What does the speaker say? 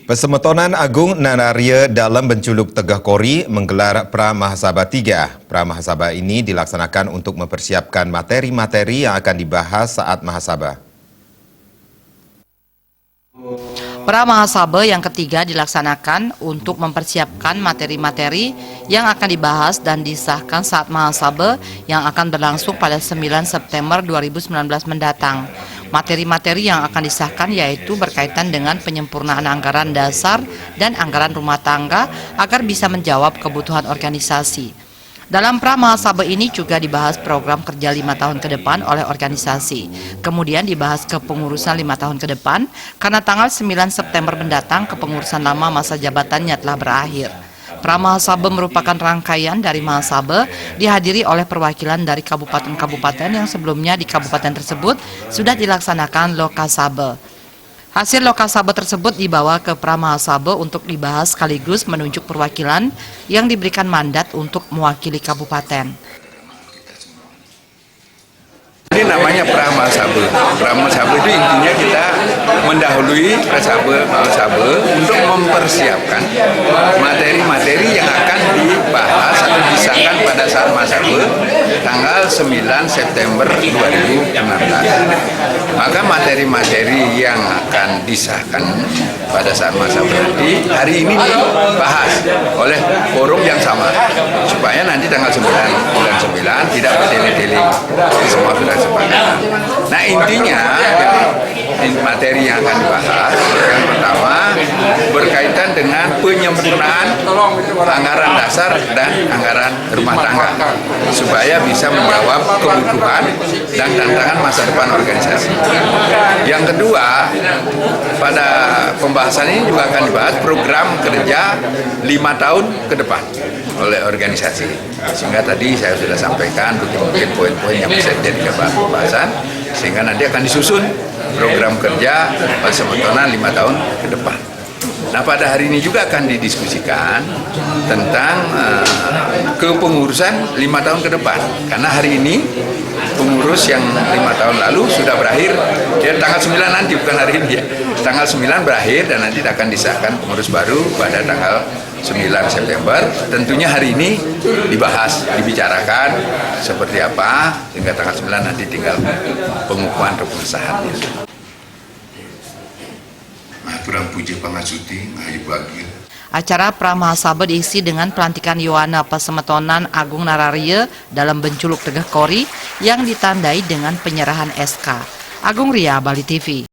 Persemetonan Agung Nararia dalam Benculuk Tegah Kori menggelar Pramahasabha 3. Pramahasabha ini dilaksanakan untuk mempersiapkan materi-materi yang akan dibahas saat mahasabha. Pramahasabha yang ketiga dilaksanakan untuk mempersiapkan materi-materi yang akan dibahas dan disahkan saat mahasabha yang akan berlangsung pada 9 September 2019 mendatang. Materi-materi yang akan disahkan yaitu berkaitan dengan penyempurnaan anggaran dasar dan anggaran rumah tangga agar bisa menjawab kebutuhan organisasi. Dalam Pramahasabha ini juga dibahas program kerja 5 tahun ke depan oleh organisasi. Kemudian dibahas kepengurusan 5 tahun ke depan karena tanggal 9 September mendatang kepengurusan lama masa jabatannya telah berakhir. Pramahasabha merupakan rangkaian dari mahasabha dihadiri oleh perwakilan dari kabupaten-kabupaten yang sebelumnya di kabupaten tersebut sudah dilaksanakan Lokasabha. Hasil Lokasabha tersebut dibawa ke Pramahasabha untuk dibahas sekaligus menunjuk perwakilan yang diberikan mandat untuk mewakili kabupaten. Ini namanya Pramahasabha. Pramahasabha itu intinya kita mendahului Mahasabha untuk mempersiapkan materi-materi yang akan dibahas atau disahkan pada saat mahasabha tanggal 9 September 2016. Maka materi-materi yang akan disahkan pada saat mahasabha nanti hari ini dibahas oleh forum yang sama supaya nanti tanggal 9 bulan 9 tidak bertele-tele, semua sudah sepakat. Nah intinya materi yang akan dibahas yang pertama berkaitan dengan penyempurnaan anggaran dasar dan anggaran rumah tangga supaya bisa menjawab kebutuhan dan tantangan masa depan organisasi. Yang kedua, pada pembahasan ini juga akan dibahas program kerja 5 tahun ke depan oleh organisasi. Sehingga tadi saya sudah sampaikan mungkin poin-poin yang bisa jadi pembahasan, sehingga nanti akan disusun program kerja persemetonan 5 tahun ke depan. Nah pada hari ini juga akan didiskusikan tentang kepengurusan 5 tahun ke depan. Karena hari ini pengurus yang 5 tahun lalu sudah berakhir, ya tanggal 9 nanti, bukan hari ini ya. Tanggal 9 berakhir dan nanti akan disahkan pengurus baru pada tanggal 9 September. Tentunya hari ini dibahas, dibicarakan seperti apa, sehingga tanggal 9 nanti tinggal pengukuhan atau pengesahannya. Acara Pramahasabha diisi dengan pelantikan Yohana Persemetonan Agung Nararia dalam Benculuk Tegah Kori yang ditandai dengan penyerahan SK. Agung Ria, Bali TV.